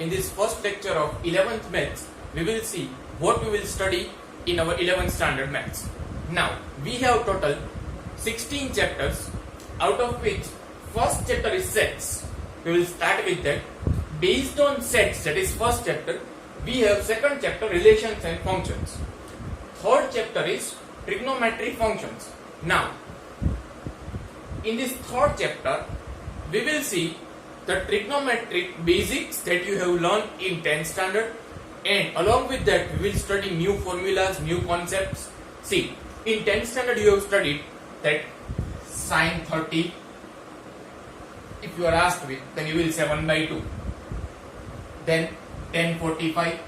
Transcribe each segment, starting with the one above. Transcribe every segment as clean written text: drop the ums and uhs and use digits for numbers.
In this first lecture of 11th Maths, we will see what we will study in our 11th standard Maths. Now, we have total 16 chapters, out of which first chapter is sets. We will start with that. Based on sets, that is first chapter, we have second chapter relations and functions. Third chapter is trigonometric functions. Now, in this third chapter, we will see the trigonometric basics that you have learned in 10th standard, and along with that we will study new formulas, new concepts. See, in 10th standard you have studied that sine 30. If you are asked with, then you will say 1 by 2. Then tan 45.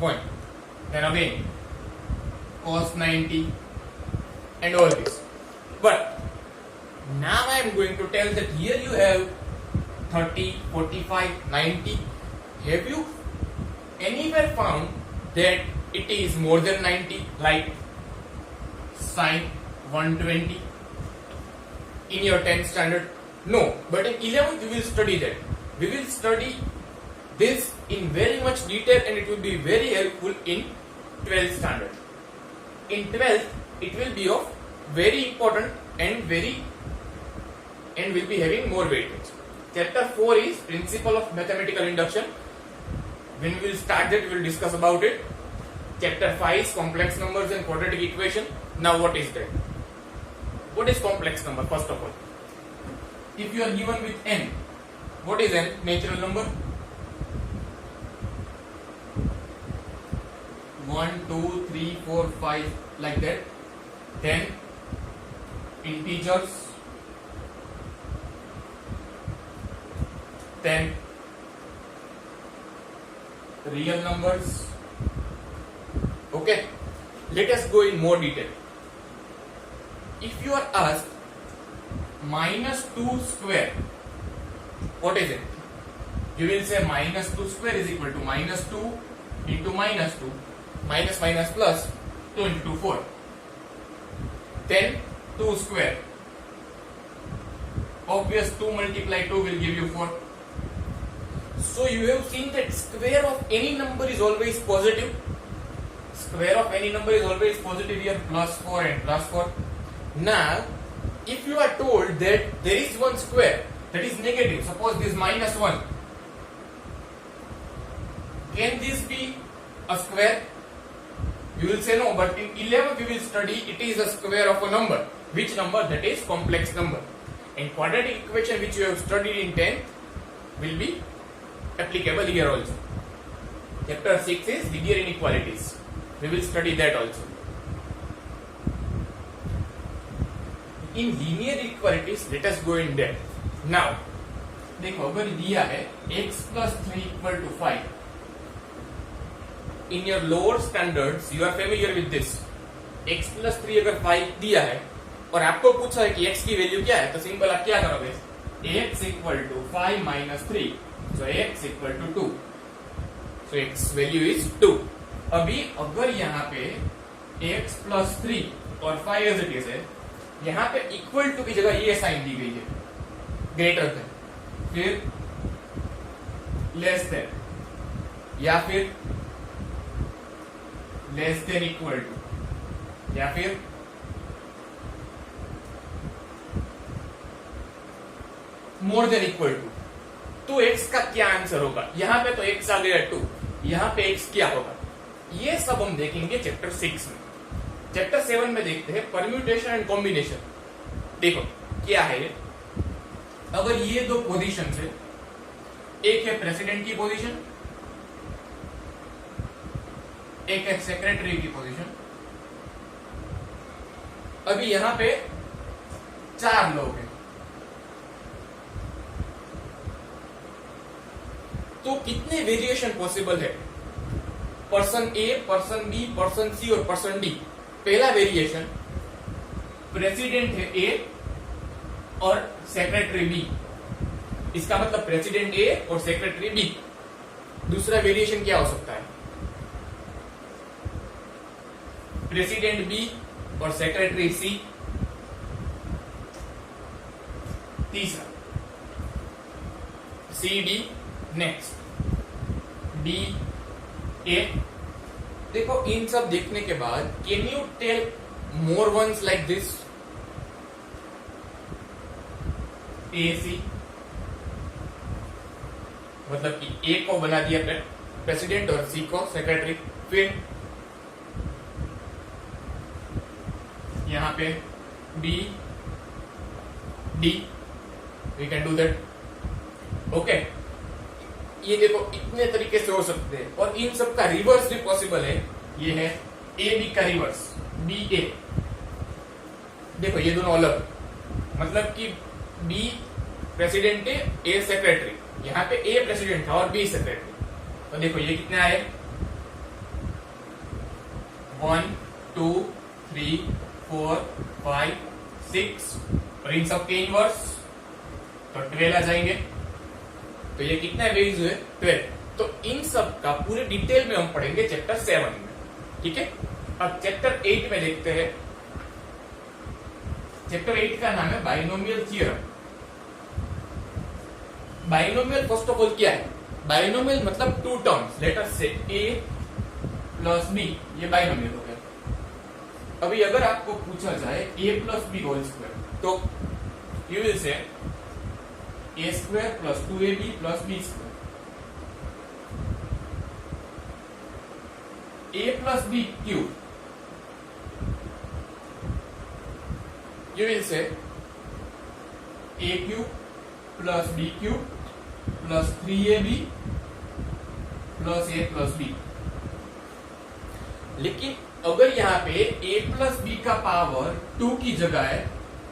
Point. Then again cos 90 and all this. But now I am going to tell that here you have 30, 45, 90. Have you anywhere found that it is more than 90, like sine 120 in your 10th standard? No, but in 11th we will study that. We will study this in very much detail, and it will be very helpful in 12th standard. In 12th it will be of very important and will be having more weightage. Chapter 4 is principle of mathematical induction. When we will start that, we will discuss about it. Chapter 5 is complex numbers and quadratic equation. Now what is that? What is complex number? First of all, if you are given with n, what is n? Natural number. 1, 2, 3, 4, 5, like that. Then integers. Then real numbers. Okay, let us go in more detail. If you are asked minus 2 square, what is it? You will say minus 2 square is equal to minus 2 into minus 2 minus minus plus 2 into 2, 4. Then 2 square. Obvious, 2 multiply 2 will give you 4. So you have seen that square of any number is always positive. Square of any number is always positive here, plus 4 and plus 4. Now, if you are told that there is one square that is negative, suppose this minus 1, can this be a square? You will say no, but in 11th we will study it is a square of a number. Which number? That is complex number. And quadratic equation which you have studied in 10th will be applicable here also. Chapter 6 is linear inequalities. We will study that also. In linear inequalities, let us go in depth. Now, देखो अगर दिया है x plus 3 equal to 5. In your lower standards, you are familiar with this. x plus 3 अगर 5 दिया है और आपको पूछा है कि x की वैल्यू क्या है, तो सिंपल आप क्या करोगे? x equal to 5 minus 3. So x equal to 2. So x value is 2. अभी अगर यहाँ पे x plus 3 और 5 as it is है, यहाँ पे इक्वल टू की जगह ये साइन दी गई है, ग्रेटर देन, फिर लेस देन, या फिर लेस देन इक्वल टू, या फिर मोर देन इक्वल टू, तो x का क्या आंसर होगा? यहाँ पे तो x आ गया 2, यहाँ पे x क्या होगा? ये सब हम देखेंगे चैप्टर 6 में. चैप्टर 7 में देखते हैं परम्यूटेशन एंड कॉम्बिनेशन. देखो क्या है ये. अगर ये दो पोजीशन है, एक है प्रेसिडेंट की पोजीशन, एक है सेक्रेटरी की पोजीशन. अभी यहां पे 4 लोग हैं, तो कितने वेरिएशन पॉसिबल है? पर्सन ए, पर्सन बी, पर्सन सी और पर्सन डी. पहला वेरिएशन प्रेसिडेंट है ए और सेक्रेटरी बी. इसका मतलब प्रेसिडेंट ए और सेक्रेटरी बी. दूसरा वेरिएशन क्या हो सकता है? प्रेसिडेंट बी और सेक्रेटरी सी. तीसरा C D, next D A. देखो इन सब देखने के बाद can you tell more ones like this? A C, मतलब कि ए को बना दिया प्रेसिडेंट और सी को सेक्रेटरी। फिर यहां पे B D, we can do that. Okay, ये देखो इतने तरीके से हो सकते हैं और इन सब का रिवर्स भी पॉसिबल है। ये है ए बी का रिवर्स, बी ए। देखो ये दोनों अलग, मतलब कि बी प्रेसिडेंट है, ए सेक्रेटरी। यहाँ पे ए प्रेसिडेंट था और बी सेक्रेटरी। तो देखो ये कितने आए? 1 2 3 4 5 6, और इन सब के इनवर्स तो 12 आ जाएंगे। तो ये कितने वेज हुए? 12। तो इन सब का पूरे डिटेल में हम पढ़ेंगे चैप्टर 7 में, ठीक है। अब चैप्टर 8 में देखते हैं। चैप्टर 8 का नाम है binomial theorem. Binomial first of all क्या है? बाइनोमियल मतलब two terms, let us say A plus B, ये बाइनोमियल हो गया। अभी अगर आपको पूछा जाए A plus B whole square, तो you will say A square plus 2ab plus B square. A plus B cube, you will say A cube plus B cube plus 3ab plus A plus B. लेकिन अगर यहाँ पे a plus B का power 2 की जगह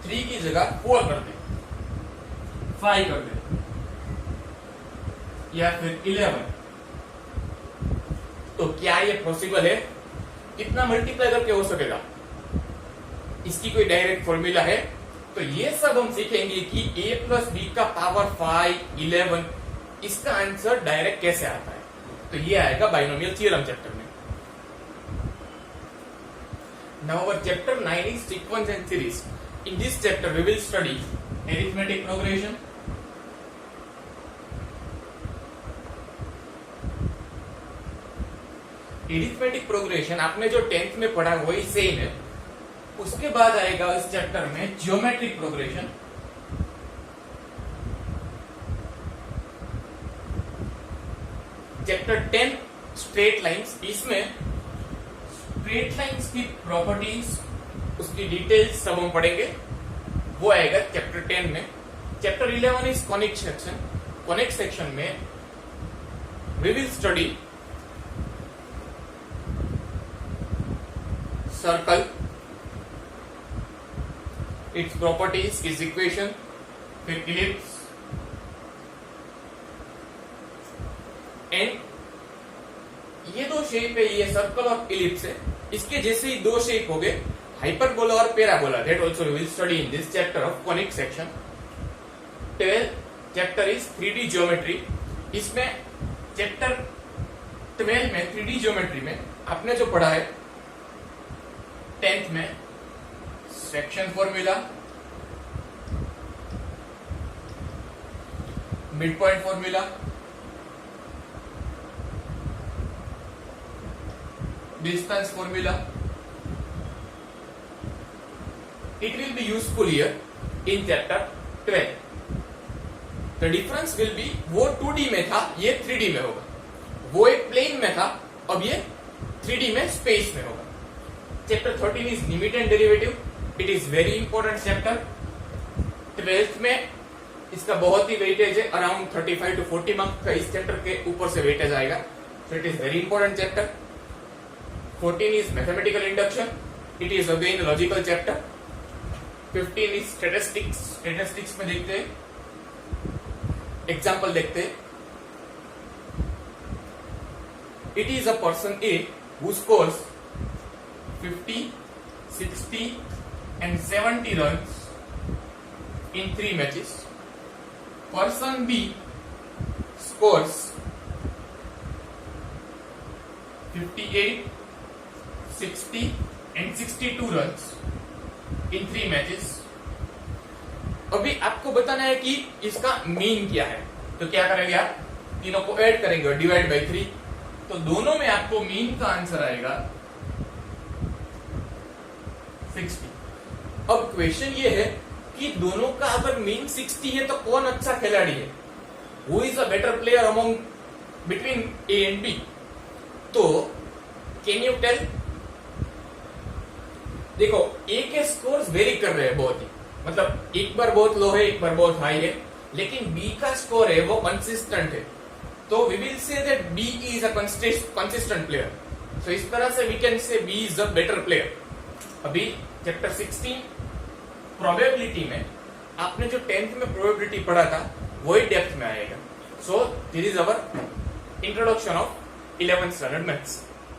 3 की जगह 4 कर दे, 5 कर दे, या फिर 11, तो क्या ये पॉसिबल है? कितना मल्टीप्लाई करके हो सकेगा? इसकी कोई डायरेक्ट फॉर्मूला है? तो ये सब हम सीखेंगे कि a प्लस बी का पावर 5, 11, इसका आंसर डायरेक्ट कैसे आता है। तो ये आएगा बाइनोमियल थ्योरम चैप्टर में। Now our chapter 9 is sequence and series. In this chapter we will study arithmetic progression, arithmetic progression आपने जो 10th में पढ़ा वही सेम है। उसके बाद आएगा इस चैप्टर में geometric progression, chapter 10 straight lines. इसमें स्ट्रेट लाइंस की प्रॉपर्टीज, उसकी डिटेल्स सब हम पढ़ेंगे, वो आएगा चैप्टर 10 में। Chapter 11 is conic section. Conic section में we will study circle, its properties, its equation, फिर इलिप्स एंड ये दो शेप है, ये सर्कल और इलिप्स है। इसके जैसे ही दो शेप हो गए, हाइपरबोला और parabola. That also we will study in this chapter of conic section. 12th chapter is 3D geometry. इसमें चैप्टर 12 में 3D ज्योमेट्री में आपने जो पढ़ा है 10th में, section formula, mid point formula, distance formula, it will be useful here in chapter 12. The difference will be वो 2D में था, ये 3D में होगा। वो एक प्लेन में था, अब ये 3D में स्पेस में होगा। Chapter 13 is limit and derivative. It is very important chapter. 12th में इसका बहुत ही वेटेज है, अराउंड 35 to 40 मार्क्स का इस चैप्टर के ऊपर से वेटेज आएगा। So it is very important chapter. 14 is mathematical induction. It is again a logical chapter. 15 is statistics. Statistics में देखते हैं, एग्जाम्पल देखते हैं। It is a person A who scores 50, 60 and 70 runs in 3 matches. Person B scores 58, 60 and 62 runs in 3 matches. अभी आपको बताना है कि इसका मीन क्या है। तो क्या करेंगे आप, तीनों को ऐड करेंगे और डिवाइड बाई 3, तो दोनों में आपको मीन का आंसर आएगा 60। अब क्वेश्चन ये है कि दोनों का अगर मीन 60 है तो कौन अच्छा खिलाड़ी है, who is a better player among between A and B. तो कैन यू टेल, देखो ए के स्कोर्स वेरी कर रहे हैं बहुत ही, मतलब एक बार बहुत लो है, एक बार बहुत हाई है, लेकिन बी का स्कोर है वो कंसिस्टेंट है, तो we will say that B is a consistent player. So इस तरह से we can say B is a better player. अभी चैप्टर 16 प्रोबेबिलिटी में आपने जो 10th में प्रोबेबिलिटी पढ़ा था वही डेप्थ में आएगा। So this is our introduction of 11th standard maths.